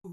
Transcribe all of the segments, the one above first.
Good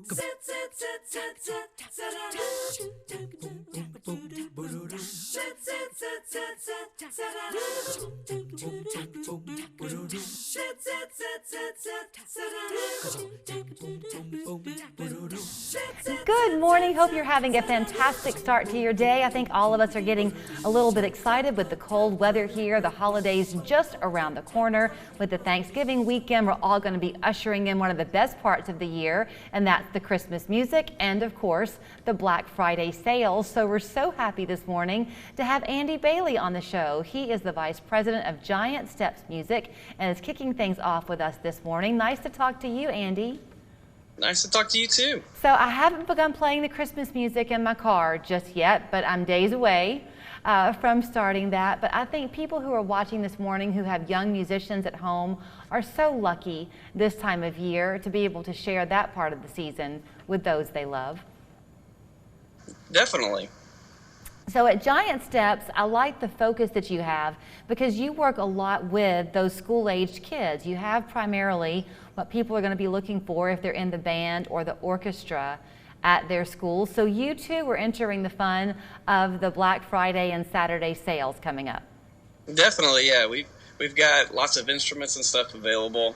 morning. Hope you're having a fantastic start to your day. I think all of us are getting a little bit excited with the cold weather here. The holidays just around the corner. With the Thanksgiving weekend, we're all going to be ushering in one of the best parts of the year, and that's the Christmas music and, of course, the Black Friday sales. So we're so happy this morning to have Andy Bailey on the show. He is the Vice President of Giant Steps Music and is kicking things off with us this morning. Nice to talk to you, Andy. Nice to talk to you too. So I haven't begun playing the Christmas music in my car just yet, but I'm days away from starting that. But I think people who are watching this morning who have young musicians at home are so lucky this time of year to be able to share that part of the season with those they love. Definitely. So at Giant Steps, I like the focus that you have because you work a lot with those school-aged kids. You have primarily what people are going to be looking for if they're in the band or the orchestra at their schools. So you too were entering the fun of the Black Friday and Saturday sales coming up. Definitely, yeah. We've got lots of instruments and stuff available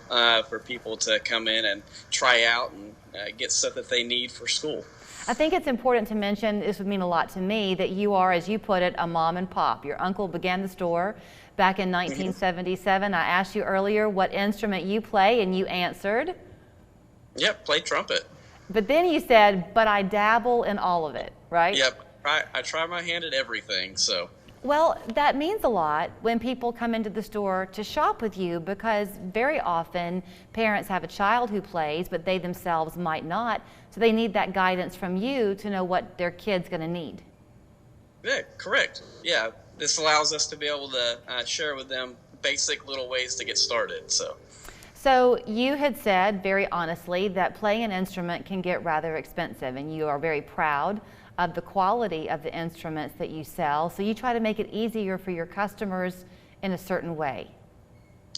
for people to come in and try out and get stuff that they need for school. I think it's important to mention, this would mean a lot to me, that you are, as you put it, a mom and pop. Your uncle began the store back in 1977. I asked you earlier what instrument you play, and you answered. Yep, play trumpet. But then you said, but I dabble in all of it, right? Yep, I try my hand at everything, so. Well, that means a lot when people come into the store to shop with you, because very often parents have a child who plays, but they themselves might not. So they need that guidance from you to know what their kid's going to need. Yeah, correct. Yeah, this allows us to be able to share with them basic little ways to get started. So you had said very honestly that playing an instrument can get rather expensive, and you are very proud of the quality of the instruments that you sell. So you try to make it easier for your customers in a certain way.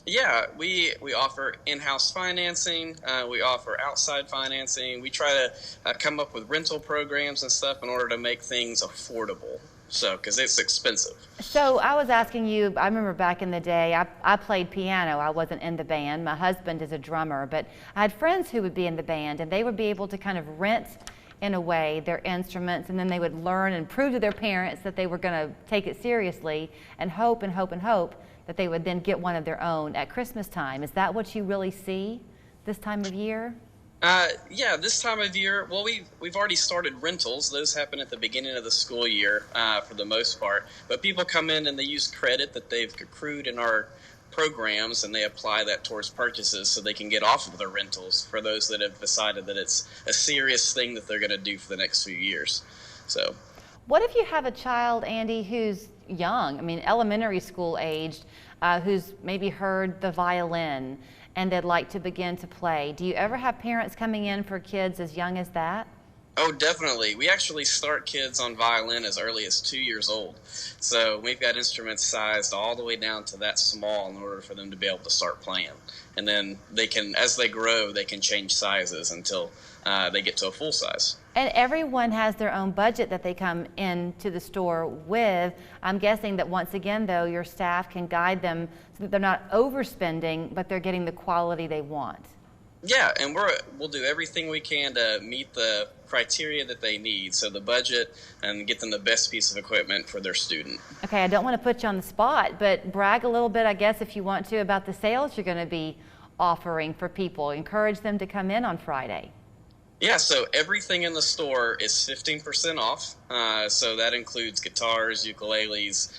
Yeah, we offer in-house financing, we offer outside financing. We try to come up with rental programs and stuff in order to make things affordable, because it's expensive. So I was asking you, I remember back in the day, I played piano. I wasn't in the band. My husband is a drummer, but I had friends who would be in the band, and they would be able to kind of rent, in a way, their instruments, and then they would learn and prove to their parents that they were going to take it seriously and hope and hope and hope that they would then get one of their own at Christmas time. Is that what you really see this time of year? Yeah, this time of year, well, we've already started rentals. Those happen at the beginning of the school year for the most part. But people come in and they use credit that they've accrued in our programs, and they apply that towards purchases so they can get off of their rentals for those that have decided that it's a serious thing that they're going to do for the next few years. So, what if you have a child, Andy, who's young, I mean elementary school aged, who's maybe heard the violin and they'd like to begin to play? Do you ever have parents coming in for kids as young as that? Oh, definitely. We actually start kids on violin as early as 2 years old. So we've got instruments sized all the way down to that small in order for them to be able to start playing. And then they can, as they grow, they can change sizes until they get to a full size. And everyone has their own budget that they come into the store with. I'm guessing that once again, though, your staff can guide them so that they're not overspending, but they're getting the quality they want. Yeah, and we'll do everything we can to meet the criteria that they need, so the budget, and get them the best piece of equipment for their student. Okay, I don't want to put you on the spot, but brag a little bit, I guess, if you want to, about the sales you're going to be offering for people. Encourage them to come in on Friday. Yeah, so everything in the store is 15% off. So that includes guitars, ukuleles,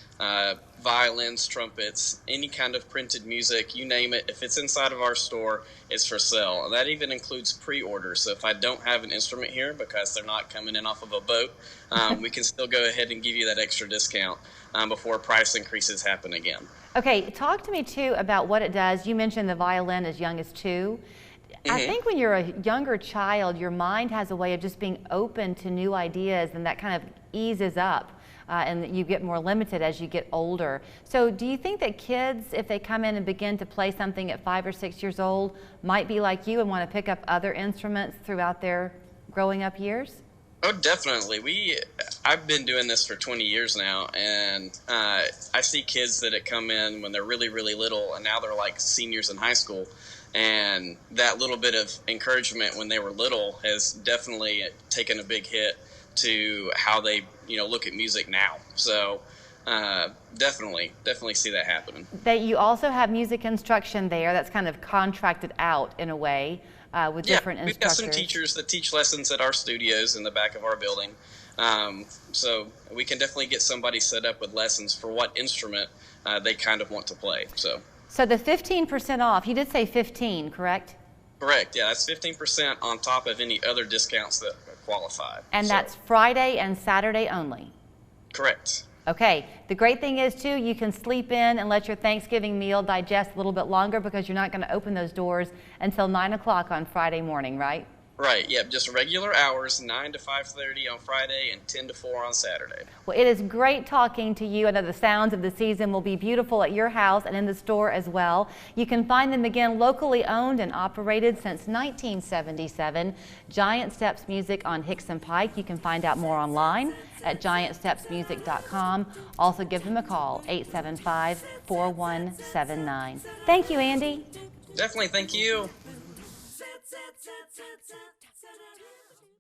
violins, trumpets, any kind of printed music, you name it. If it's inside of our store, it's for sale. And that even includes pre-orders. So if I don't have an instrument here because they're not coming in off of a boat, we can still go ahead and give you that extra discount before price increases happen again. Okay, talk to me too about what it does. You mentioned the violin as young as 2. I think when you're a younger child, your mind has a way of just being open to new ideas, and that kind of eases up. And you get more limited as you get older. So do you think that kids, if they come in and begin to play something at 5 or 6 years old, might be like you and want to pick up other instruments throughout their growing up years? Oh, definitely. I've been doing this for 20 years now, and I see kids that come in when they're really, really little, and now they're like seniors in high school. And that little bit of encouragement when they were little has definitely taken a big hit to how they, look at music now. So definitely see that happening. That you also have music instruction there that's kind of contracted out in a way with Yeah, different we've got instructors. some teachers that teach lessons at our studios in the back of our building. So we can definitely get somebody set up with lessons for what instrument they kind of want to play. So the 15% off, you did say 15, correct? Correct. Yeah, that's 15% on top of any other discounts that qualify. And that's Friday and Saturday only? Correct. Okay, the great thing is too, you can sleep in and let your Thanksgiving meal digest a little bit longer because you're not going to open those doors until 9 o'clock on Friday morning, right? Right, yep, just regular hours, 9 to 5:30 on Friday and 10 to 4 on Saturday. Well, it is great talking to you. I know the sounds of the season will be beautiful at your house and in the store as well. You can find them again locally owned and operated since 1977. Giant Steps Music on Hickson Pike. You can find out more online at giantstepsmusic.com. Also give them a call, 875-4179. Thank you, Andy. Definitely, thank you.